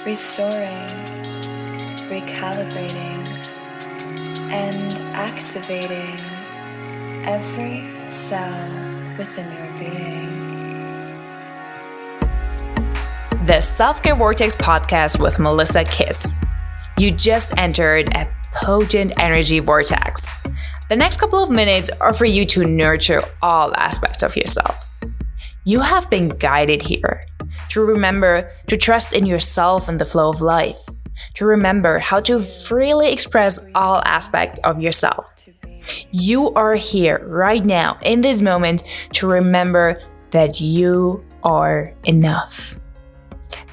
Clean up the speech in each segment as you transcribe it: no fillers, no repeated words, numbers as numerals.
restoring, recalibrating, and activating every cell within your being. The Self-Care Vortex Podcast with Melissa Kiss. You just entered a potent energy vortex. The next couple of minutes are for you to nurture all aspects of yourself. You have been guided here to remember to trust in yourself and the flow of life, to remember how to freely express all aspects of yourself. You are here right now in this moment to remember that you are enough.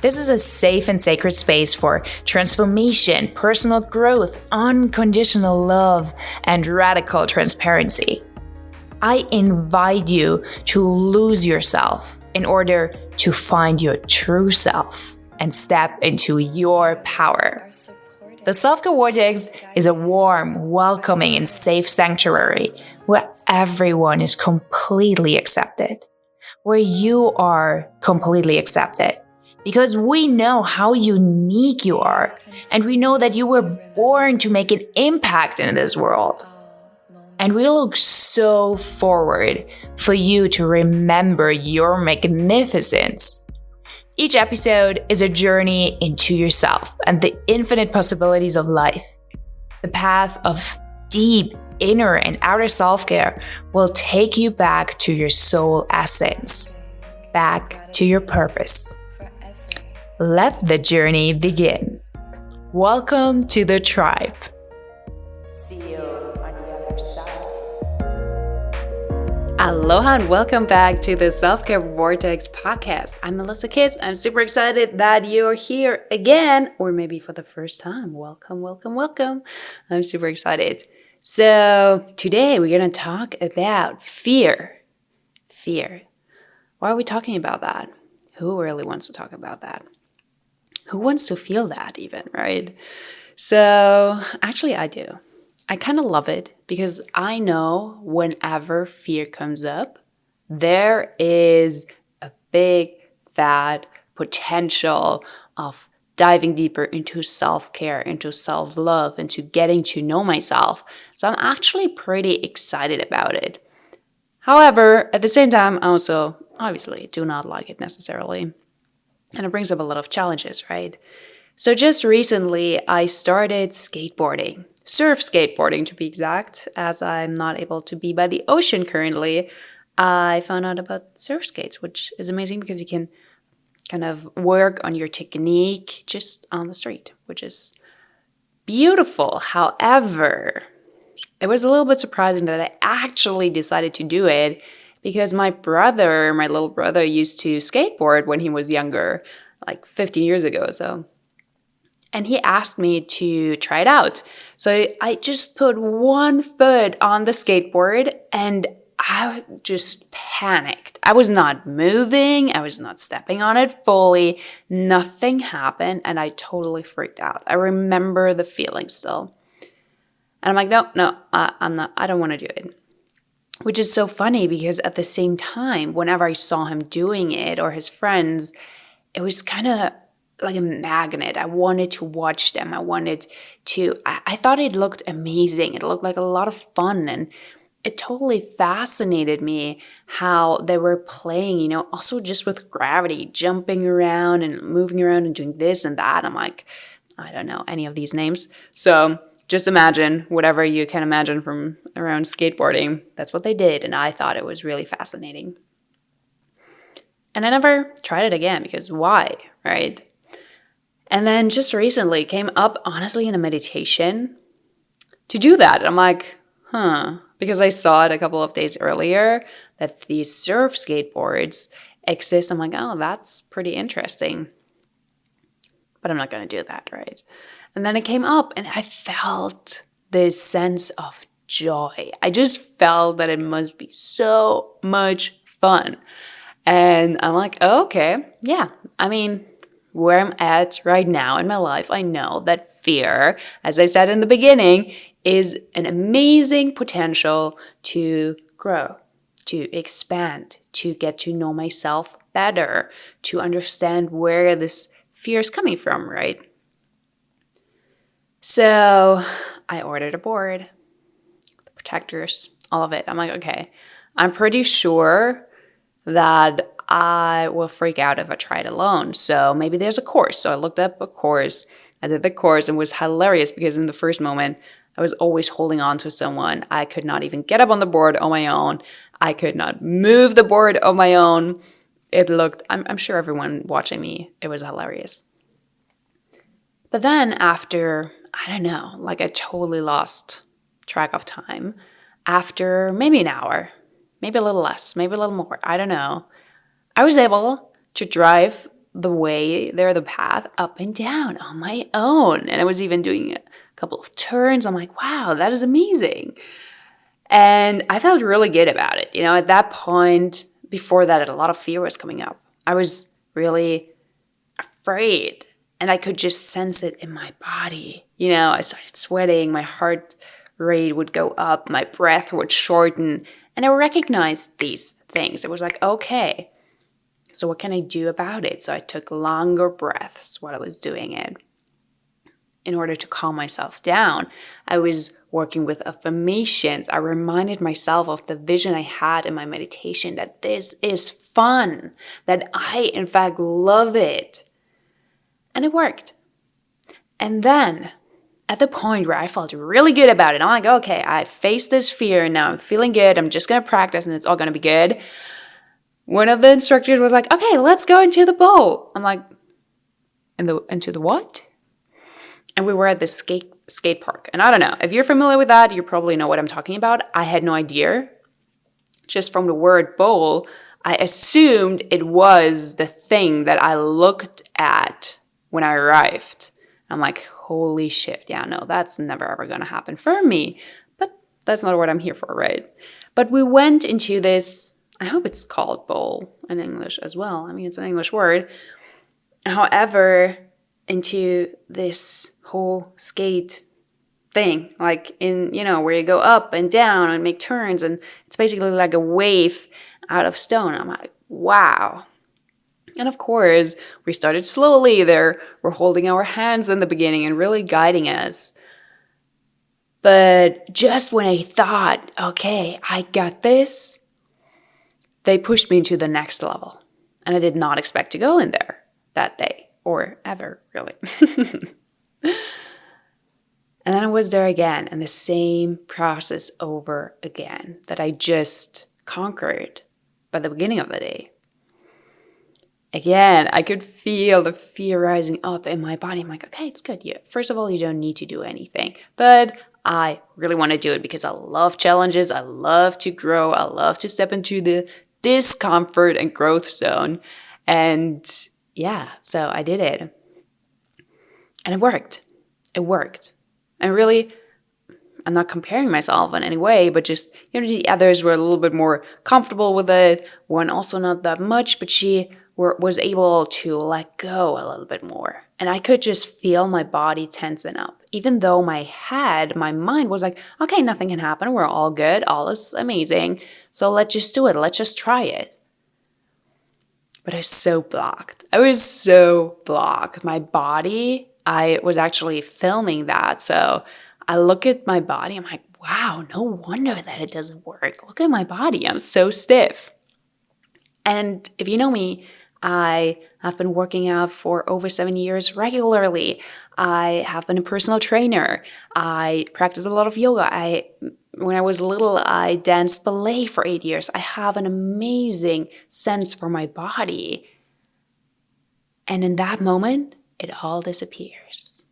This is a safe and sacred space for transformation, personal growth, unconditional love, and radical transparency. I invite you to lose yourself in order to find your true self and step into your power. The Self-Care Vortex is a warm, welcoming, and safe sanctuary where everyone is completely accepted, where you are completely accepted. Because we know how unique you are, and we know that you were born to make an impact in this world. And we look so forward for you to remember your magnificence. Each episode is a journey into yourself and the infinite possibilities of life. The path of deep inner and outer self-care will take you back to your soul essence, back to your purpose. Let the begin. Welcome to the tribe. See you on the other side. Aloha and welcome back to the Self-Care Vortex Podcast. I'm Melissa Kiss. I'm super excited that you're here again, or maybe for the first time. Welcome, welcome, welcome. I'm super excited. So today we're going to talk about fear. Fear. Why are we talking about that? Who really wants to talk about that? Who wants to feel that even, right? So actually I do. I kind of love it because I know whenever fear comes up, there is a big, fat potential of diving deeper into self-care, into self-love, into getting to know myself. So I'm actually pretty excited about it. However, at the same time, I also obviously do not like it necessarily. And it brings up a lot of challenges, right? So just recently, I started skateboarding. Surf skateboarding, to be exact, as I'm not able to be by the ocean currently. I found out about surf skates, which is amazing because you can kind of work on your technique just on the street, which is beautiful. However, it was a little bit surprising that I actually decided to do it because my little brother used to skateboard when he was younger, like 15 years ago or so. And he asked me to try it out. So I just put one foot on the skateboard and I just panicked. I was not moving. I was not stepping on it fully. Nothing happened and I totally freaked out. I remember the feeling still. And I'm like, no, I don't want to do it. Which is so funny because at the same time, whenever I saw him doing it or his friends, it was kind of like a magnet. I wanted to watch them. I thought it looked amazing. It looked like a lot of fun. And it totally fascinated me how they were playing, also just with gravity, jumping around and moving around and doing this and that. I'm like, I don't know any of these names. So just imagine whatever you can imagine from around skateboarding. That's what they did, and I thought it was really fascinating. And I never tried it again because why, right? And then just recently came up, honestly, in a meditation to do that. And I'm like, because I saw it a couple of days earlier that these surf skateboards exist. I'm like, oh, that's pretty interesting. But I'm not going to do that, right? And then it came up and I felt this sense of joy. I just felt that it must be so much fun. And I'm like, oh, okay, yeah. I mean, where I'm at right now in my life, I know that fear, as I said in the beginning, is an amazing potential to grow, to expand, to get to know myself better, to understand where this fear is coming from, right? So I ordered a board, the protectors, all of it. I'm like, okay, I'm pretty sure that I will freak out if I try it alone. So maybe there's a course. So I looked up a course. I did the course and it was hilarious because in the first moment, I was always holding on to someone. I could not even get up on the board on my own. I could not move the board on my own. It looked, I'm sure everyone watching me, it was hilarious. But then after, I don't know, like I totally lost track of time. After maybe an hour, maybe a little less, maybe a little more, I don't know, I was able to drive the path up and down on my own. And I was even doing a couple of turns. I'm like, wow, that is amazing. And I felt really good about it. At that point, before that, a lot of fear was coming up. I was really afraid and I could just sense it in my body. I started sweating, my heart rate would go up, my breath would shorten, and I recognized these things. It was like, okay, so what can I do about it? So I took longer breaths while I was doing it in order to calm myself down. I was working with affirmations. I reminded myself of the vision I had in my meditation, that this is fun, that I, in fact, love it. And it worked. And then at the point where I felt really good about it, I'm like, okay, I faced this fear and now I'm feeling good. I'm just going to practice and it's all going to be good. One of the instructors was like, okay, let's go into the bowl. I'm like, into the what? And we were at the skate park. And I don't know, if you're familiar with that, you probably know what I'm talking about. I had no idea. Just from the word bowl, I assumed it was the thing that I looked at when I arrived. I'm like, holy shit, yeah, no, that's never ever gonna happen for me. But that's not what I'm here for, right? But we went into this, I hope it's called bowl in English as well. I mean, it's an English word. However, into this whole skate thing, like in, where you go up and down and make turns, and it's basically like a wave out of stone. I'm like, wow. And of course, we started slowly. We're holding our hands in the beginning and really guiding us. But just when I thought, okay, I got this, they pushed me into the next level. And I did not expect to go in there that day or ever, really. And then I was there again, and the same process over again that I just conquered by the beginning of the day. Again, I could feel the fear rising up in my body. I'm like, okay, it's good. First of all, you don't need to do anything. But I really want to do it because I love challenges. I love to grow. I love to step into the discomfort and growth zone. And yeah, so I did it. And it worked. It worked. And really, I'm not comparing myself in any way, but just, the others were a little bit more comfortable with it. One also not that much, but she was able to let go a little bit more. And I could just feel my body tensing up. Even though my mind was like, okay, nothing can happen. We're all good. All is amazing. So let's just do it. Let's just try it. But I was so blocked. My body, I was actually filming that. So I look at my body. I'm like, wow, no wonder that it doesn't work. Look at my body. I'm so stiff. And if you know me, I have been working out for over 7 years regularly. I have been a personal trainer. I practice a lot of yoga. When I was little, I danced ballet for 8 years. I have an amazing sense for my body. And in that moment, it all disappears.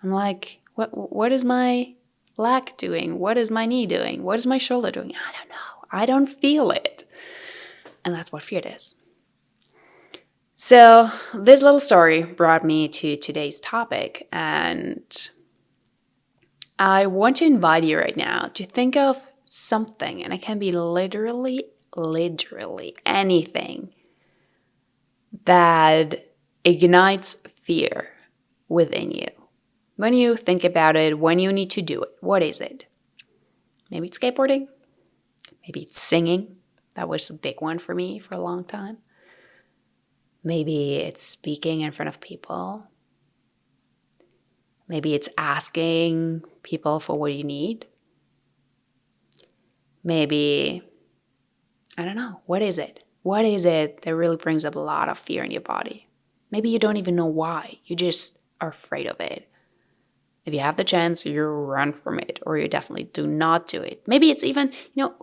I'm like, what is my leg doing? What is my knee doing? What is my shoulder doing? I don't know. I don't feel it. And that's what fear is. So this little story brought me to today's topic, and I want to invite you right now to think of something, and it can be literally anything that ignites fear within you. When you think about it, when you need to do it, what is it? Maybe it's skateboarding. Maybe it's singing. That was a big one for me for a long time. Maybe it's speaking in front of people. Maybe it's asking people for what you need. Maybe, I don't know, what is it? What is it that really brings up a lot of fear in your body? Maybe you don't even know why. You just are afraid of it. If you have the chance, you run from it, or you definitely do not do it. Maybe it's even, no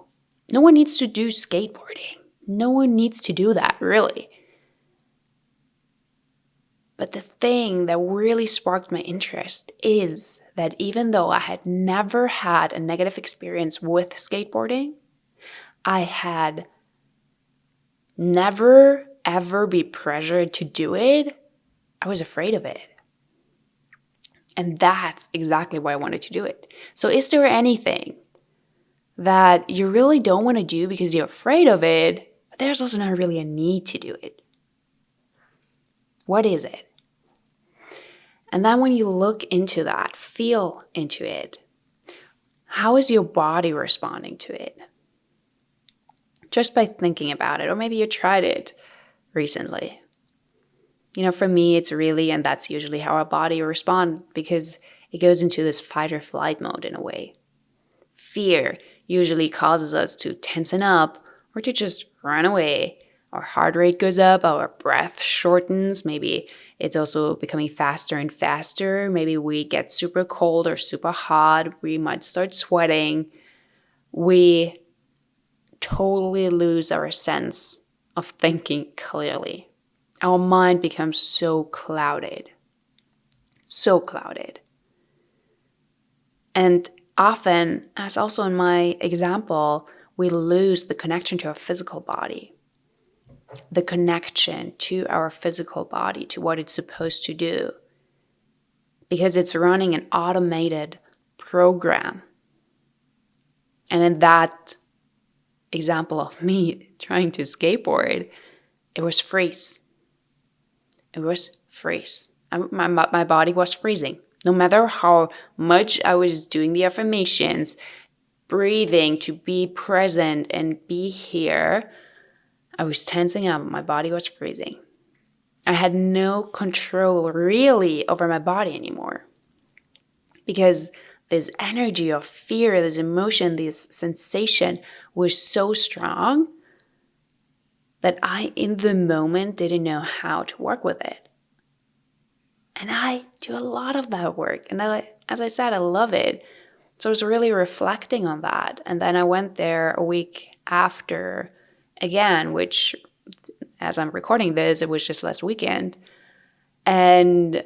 one needs to do skateboarding. No one needs to do that, really. But the thing that really sparked my interest is that even though I had never had a negative experience with skateboarding, I had never ever be pressured to do it. I was afraid of it. And that's exactly why I wanted to do it. So is there anything that you really don't want to do because you're afraid of it, but there's also not really a need to do it? What is it? And then when you look into that, feel into it, how is your body responding to it? Just by thinking about it, or maybe you tried it recently. For me, it's really, and that's usually how our body responds, because it goes into this fight or flight mode in a way. Fear usually causes us to tensen up or to just run away. Our heart rate goes up, our breath shortens, maybe it's also becoming faster and faster. Maybe we get super cold or super hot. We might start sweating. We totally lose our sense of thinking clearly. Our mind becomes so clouded. So clouded. And often, as also in my example, we lose the connection to our physical body. The connection to our physical body, to what it's supposed to do. Because it's running an automated program. And in that example of me trying to skateboard, it was freeze. It was freeze. My body was freezing. No matter how much I was doing the affirmations, breathing to be present and be here, I was tensing up. My body was freezing. I had no control really over my body anymore. Because this energy of fear, this emotion, this sensation was so strong that I, in the moment, didn't know how to work with it. And I do a lot of that work. And as I said, I love it. So I was really reflecting on that. And then I went there a week after again, which, as I'm recording this, it was just last weekend. And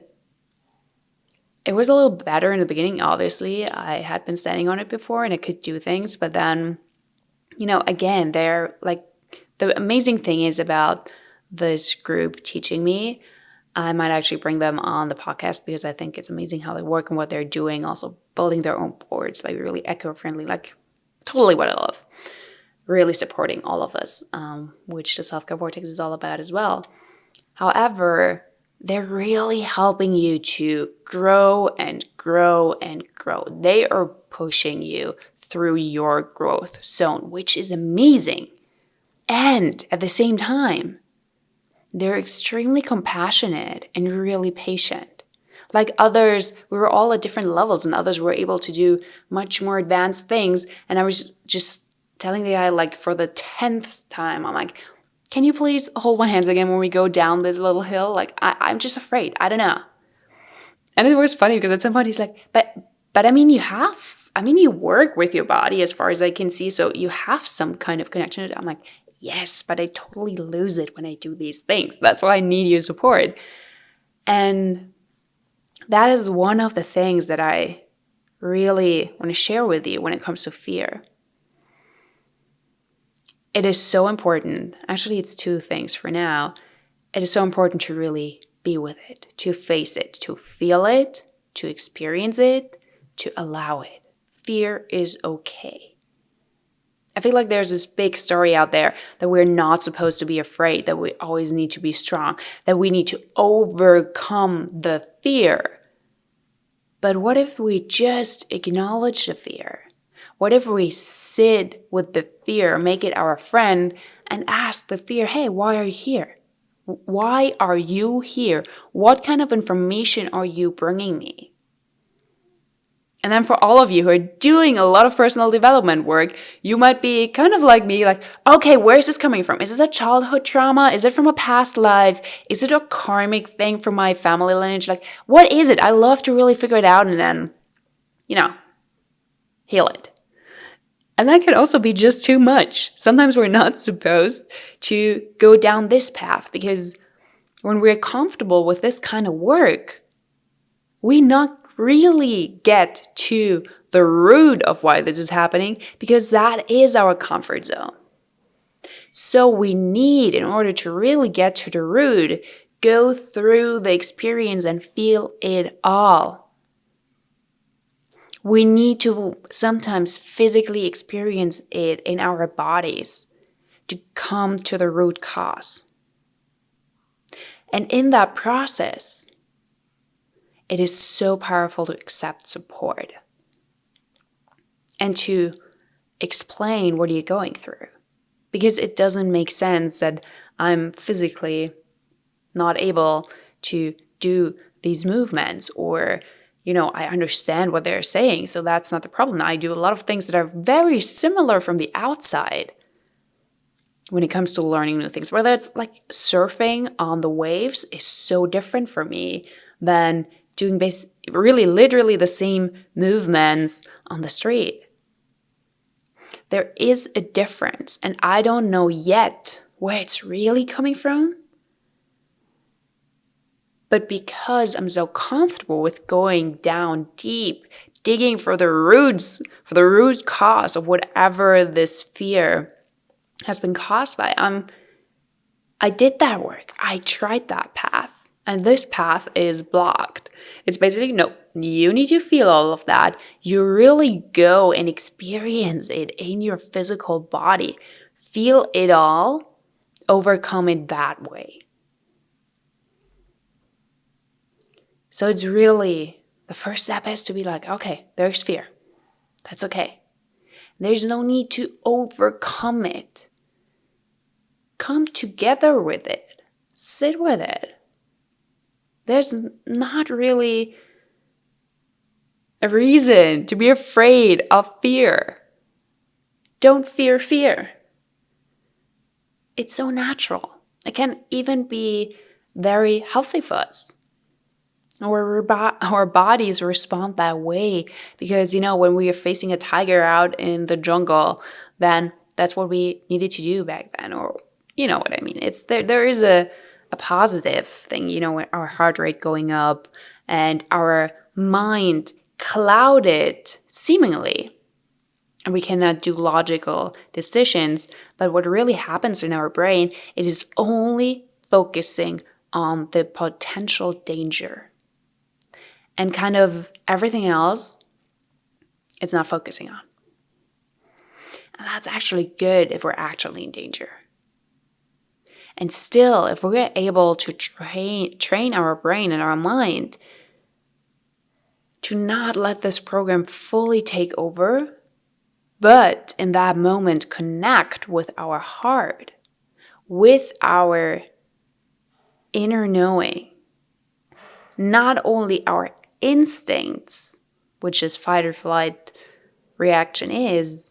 it was a little better in the beginning, obviously. I had been standing on it before and I could do things. But then, again, they're like, the amazing thing is about this group teaching me, I might actually bring them on the podcast because I think it's amazing how they work and what they're doing, also building their own boards, like really eco-friendly, like totally what I love. Really supporting all of us, which the Self-Care Vortex is all about as well. However, they're really helping you to grow and grow and grow. They are pushing you through your growth zone, which is amazing. And at the same time, they're extremely compassionate and really patient. Like others, we were all at different levels and others were able to do much more advanced things. And I was just telling the guy, like for the 10th time, I'm like, can you please hold my hands again when we go down this little hill? Like, I'm just afraid. I don't know. And it was funny because at some point he's like, but I mean, you work with your body as far as I can see. So you have some kind of connection. I'm like, yes, but I totally lose it when I do these things. That's why I need your support. And that is one of the things that I really want to share with you when it comes to fear. It is so important. Actually, it's two things for now. It is so important to really be with it, to face it, to feel it, to experience it, to allow it. Fear is okay. I feel like there's this big story out there that we're not supposed to be afraid, that we always need to be strong, that we need to overcome the fear. But what if we just acknowledge the fear? What if we sit with the fear, make it our friend, and ask the fear, hey, why are you here? Why are you here? What kind of information are you bringing me? And then for all of you who are doing a lot of personal development work, you might be kind of like me, like, okay, where is this coming from? Is this a childhood trauma? Is it from a past life? Is it a karmic thing from my family lineage? Like, what is it? I love to really figure it out and then, heal it. And that can also be just too much. Sometimes we're not supposed to go down this path because when we're comfortable with this kind of work, we not really get to the root of why this is happening because that is our comfort zone. So we need, in order to really get to the root, go through the experience and feel it all. We need to sometimes physically experience it in our bodies to come to the root cause. And in that process, it is so powerful to accept support and to explain what you're going through. Because it doesn't make sense that I'm physically not able to do these movements or I understand what they're saying, so that's not the problem. I do a lot of things that are very similar from the outside when it comes to learning new things. Whether it's like surfing on the waves is so different for me than doing really literally the same movements on the street. There is a difference, and I don't know yet where it's really coming from. But because I'm so comfortable with going down deep, digging for the roots, for the root cause of whatever this fear has been caused by, I did that work. I tried that path. And this path is blocked. It's basically, no, you need to feel all of that. You really go and experience it in your physical body. Feel it all, overcome it that way. So it's really, the first step is to be like, okay, there's fear. That's okay. There's no need to overcome it. Come together with it. Sit with it. There's not really a reason to be afraid of fear. Don't fear fear. It's so natural. It can even be very healthy for us. Our bodies respond that way because, when we are facing a tiger out in the jungle, then that's what we needed to do back then. Or, you know what I mean? It's there is a positive thing, our heart rate going up and our mind clouded seemingly. And we cannot do logical decisions. But what really happens in our brain, it is only focusing on the potential danger. And kind of everything else, it's not focusing on. And that's actually good if we're actually in danger. And still, if we're able to train our brain and our mind to not let this program fully take over, but in that moment connect with our heart, with our inner knowing, not only our instincts, which is fight or flight reaction is,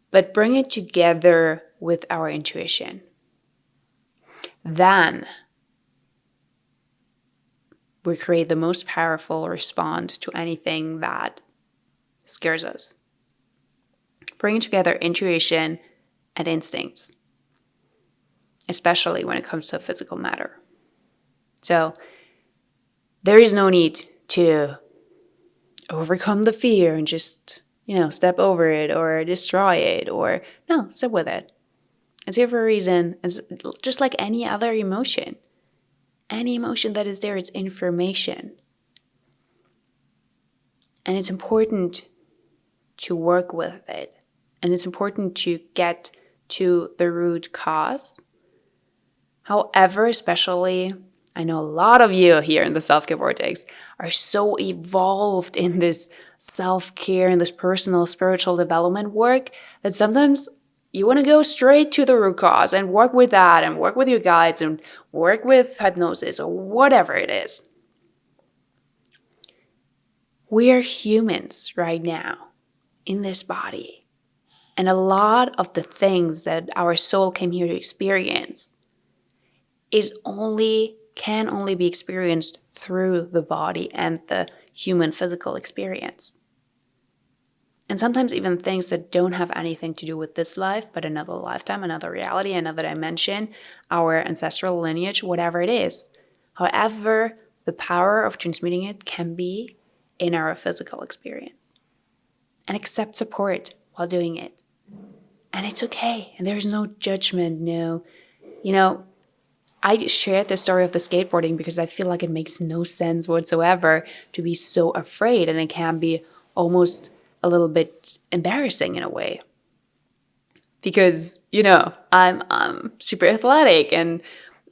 but bring it together with our intuition. Then we create the most powerful response to anything that scares us. Bringing together intuition and instincts, especially when it comes to physical matter. So there is no need to overcome the fear and just, step over it or destroy it or no, sit with it. It's here for a reason. It's just like any other emotion. Any emotion that is there, it's information. And it's important to work with it. And it's important to get to the root cause. However, especially, I know a lot of you here in the Self-Care Vortex are so evolved in this self-care and this personal spiritual development work that sometimes you want to go straight to the root cause and work with that and work with your guides and work with hypnosis or whatever it is. We are humans right now in this body. And a lot of the things that our soul came here to experience can only be experienced through the body and the human physical experience. And sometimes even things that don't have anything to do with this life, but another lifetime, another reality, another dimension, our ancestral lineage, whatever it is. However, the power of transmuting it can be in our physical experience. And accept support while doing it. And it's okay. And there's no judgment, I shared the story of the skateboarding because I feel like it makes no sense whatsoever to be so afraid, and it can be almost a little bit embarrassing in a way. Because, I'm super athletic and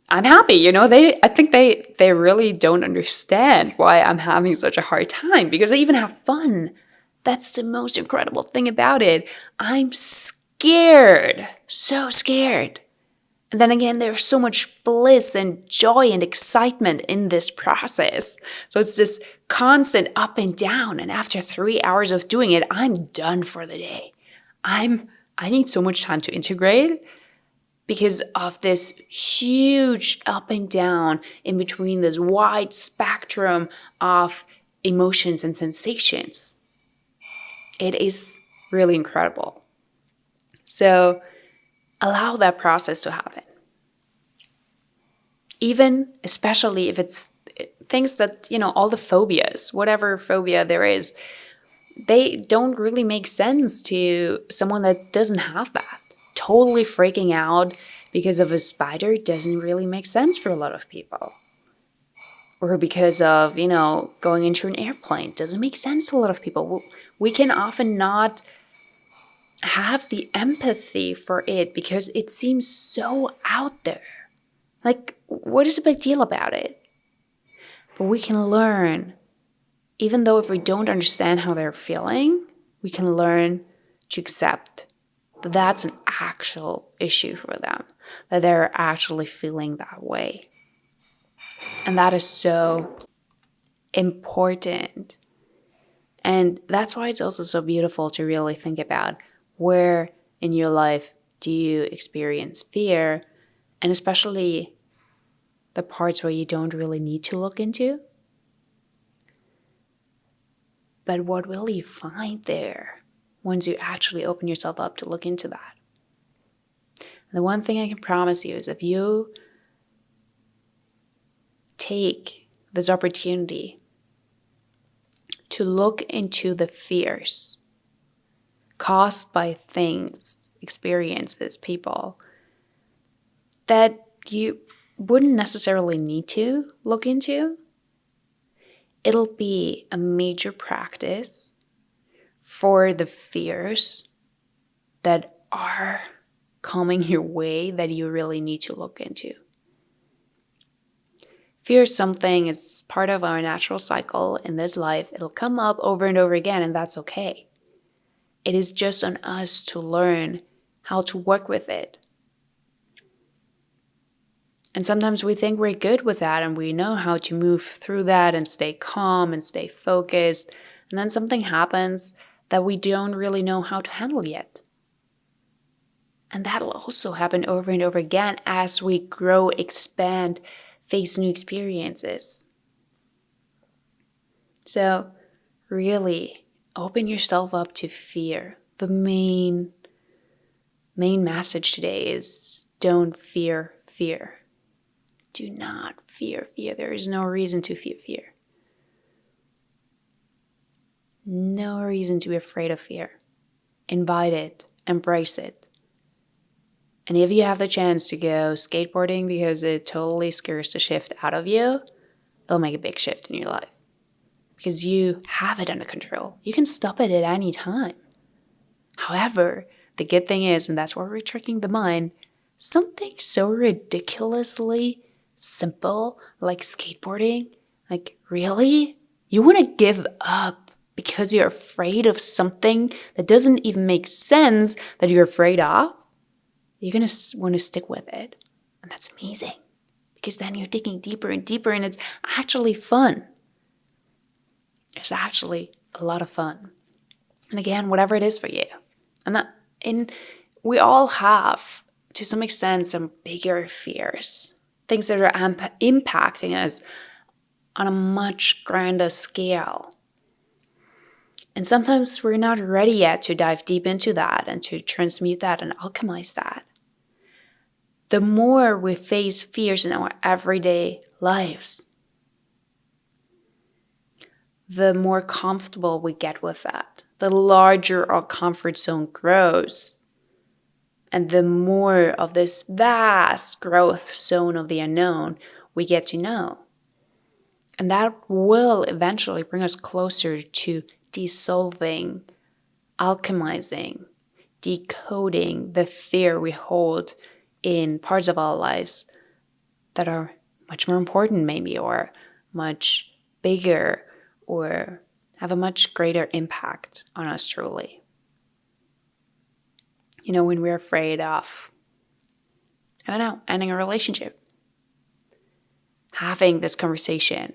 I'm happy, I think they really don't understand why I'm having such a hard time, because I even have fun. That's the most incredible thing about it. I'm scared, so scared. And then again, there's so much bliss and joy and excitement in this process. So it's this constant up and down. And after 3 hours of doing it, I'm done for the day. I need so much time to integrate because of this huge up and down in between this wide spectrum of emotions and sensations. It is really incredible. So allow that process to happen. Even, especially if it's things that, all the phobias, whatever phobia there is, they don't really make sense to someone that doesn't have that. Totally freaking out because of a spider doesn't really make sense for a lot of people. Or because of, going into an airplane doesn't make sense to a lot of people. We can often not have the empathy for it because it seems so out there. Like, what is the big deal about it? But we can learn, even though if we don't understand how they're feeling, we can learn to accept that that's an actual issue for them, that they're actually feeling that way. And that is so important. And that's why it's also so beautiful to really think about where in your life do you experience fear, and especially the parts where you don't really need to look into. But what will you find there once you actually open yourself up to look into that? And the one thing I can promise you is if you take this opportunity to look into the fears caused by things, experiences, people that you wouldn't necessarily need to look into, it'll be a major practice for the fears that are coming your way that you really need to look into. Fear is something, it's part of our natural cycle in this life. It'll come up over and over again, and that's okay. It is just on us to learn how to work with it. And sometimes we think we're good with that and we know how to move through that and stay calm and stay focused. And then something happens that we don't really know how to handle yet. And that'll also happen over and over again as we grow, expand, face new experiences. So really open yourself up to fear. The main message today is don't fear fear. Do not fear fear. There is no reason to fear fear. No reason to be afraid of fear. Invite it. Embrace it. And if you have the chance to go skateboarding because it totally scares the shift out of you, it'll make a big shift in your life. Because you have it under control. You can stop it at any time. However, the good thing is, and that's where we're tricking the mind, something so ridiculously simple like skateboarding, like really? You want to give up because you're afraid of something that doesn't even make sense that you're afraid of? You're going to want to stick with it. And that's amazing because then you're digging deeper and deeper and it's actually fun. is actually a lot of fun. And again, whatever it is for you. And we all have, to some extent, some bigger fears, things that are impacting us on a much grander scale. And sometimes we're not ready yet to dive deep into that and to transmute that and alchemize that. The more we face fears in our everyday lives, the more comfortable we get with that. The larger our comfort zone grows. And the more of this vast growth zone of the unknown we get to know. And that will eventually bring us closer to dissolving, alchemizing, decoding the fear we hold in parts of our lives that are much more important maybe, or much bigger, or have a much greater impact on us truly. You know, when we're afraid of, ending a relationship, having this conversation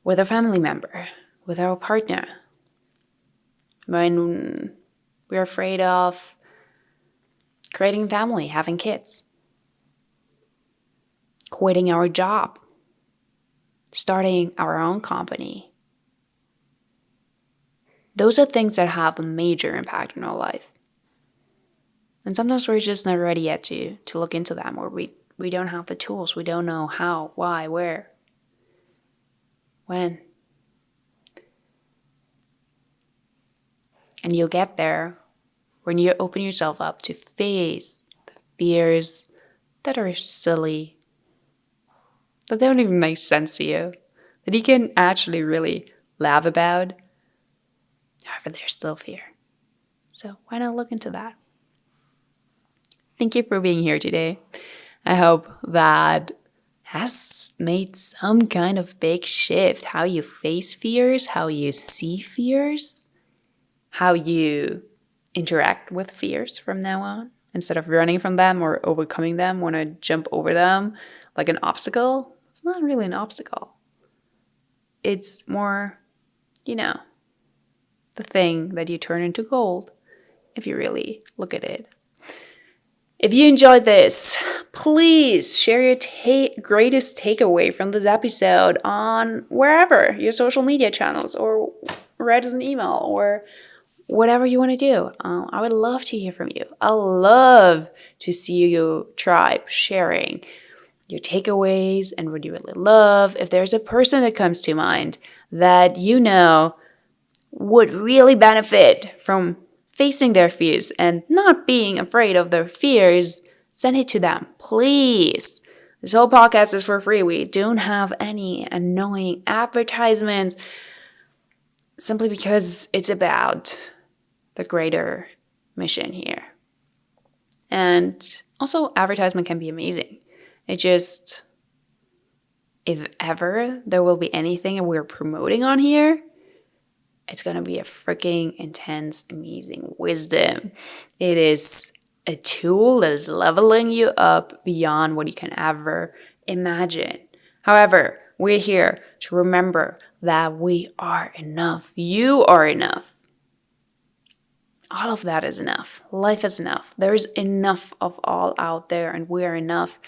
with a family member, with our partner, when we're afraid of creating a family, having kids, quitting our job, starting our own company. Those are things that have a major impact on our life. And sometimes we're just not ready yet to look into them, or we don't have the tools. We don't know how, why, where, when. And you'll get there when you open yourself up to face the fears that are silly, that don't even make sense to you, that you can actually really laugh about. However, there's still fear. So why not look into that? Thank you for being here today. I hope that has made some kind of big shift, how you face fears, how you see fears, how you interact with fears from now on. Instead of running from them or overcoming them, want to jump over them like an obstacle. It's not really an obstacle. It's more, the thing that you turn into gold if you really look at it. If you enjoyed this, please share your greatest takeaway from this episode on wherever, your social media channels, or write us an email, or whatever you want to do. I would love to hear from you. I love to see your tribe sharing your takeaways and what you really love. If there's a person that comes to mind that you know would really benefit from facing their fears and not being afraid of their fears, send it to them, please. This whole podcast is for free. We don't have any annoying advertisements, simply because it's about the greater mission here. And also, advertisement can be amazing. It just, if ever there will be anything that we're promoting on here, it's going to be a freaking intense, amazing wisdom. It is a tool that is leveling you up beyond what you can ever imagine. However, we're here to remember that we are enough. You are enough. All of that is enough. Life is enough. There's enough of all out there, and we are enough.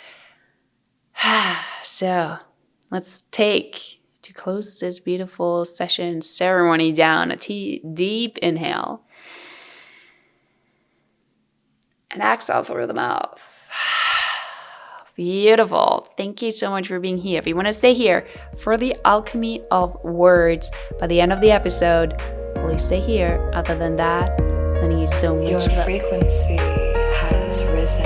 So let's take, to close this beautiful session ceremony down, a deep inhale. And exhale through the mouth. Beautiful. Thank you so much for being here. If you want to stay here for the alchemy of words by the end of the episode, please stay here. Other than that, sending you so much Your frequency has risen.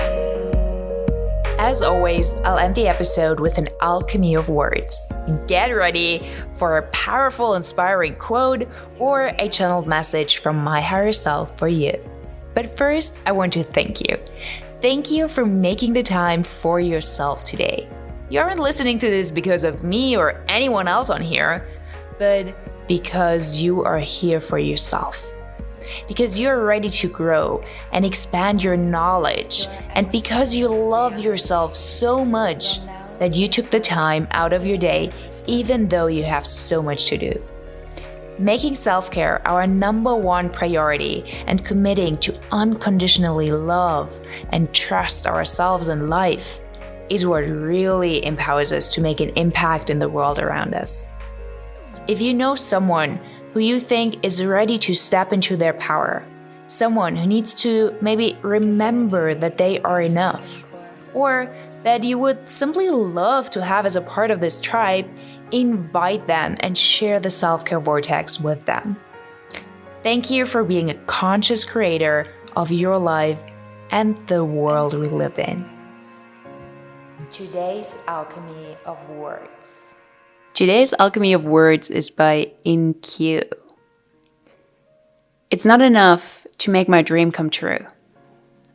As always, I'll end the episode with an alchemy of words. Get ready for a powerful, inspiring quote or a channeled message from my higher self for you. But first, I want to thank you. Thank you for making the time for yourself today. You aren't listening to this because of me or anyone else on here, but because you are here for yourself. Because you're ready to grow and expand your knowledge, and because you love yourself so much that you took the time out of your day, even though you have so much to do. Making self-care our number one priority and committing to unconditionally love and trust ourselves and life is what really empowers us to make an impact in the world around us. If you know someone who you think is ready to step into their power, someone who needs to maybe remember that they are enough, or that you would simply love to have as a part of this tribe, invite them and share the self-care vortex with them. Thank you for being a conscious creator of your life and the world we live in. Today's Alchemy of Words. Today's Alchemy of Words is by InQ. It's not enough to make my dream come true.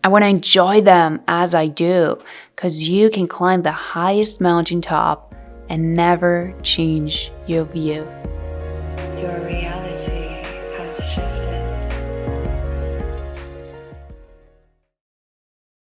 I want to enjoy them as I do, because you can climb the highest mountaintop and never change your view. Your reality has shifted.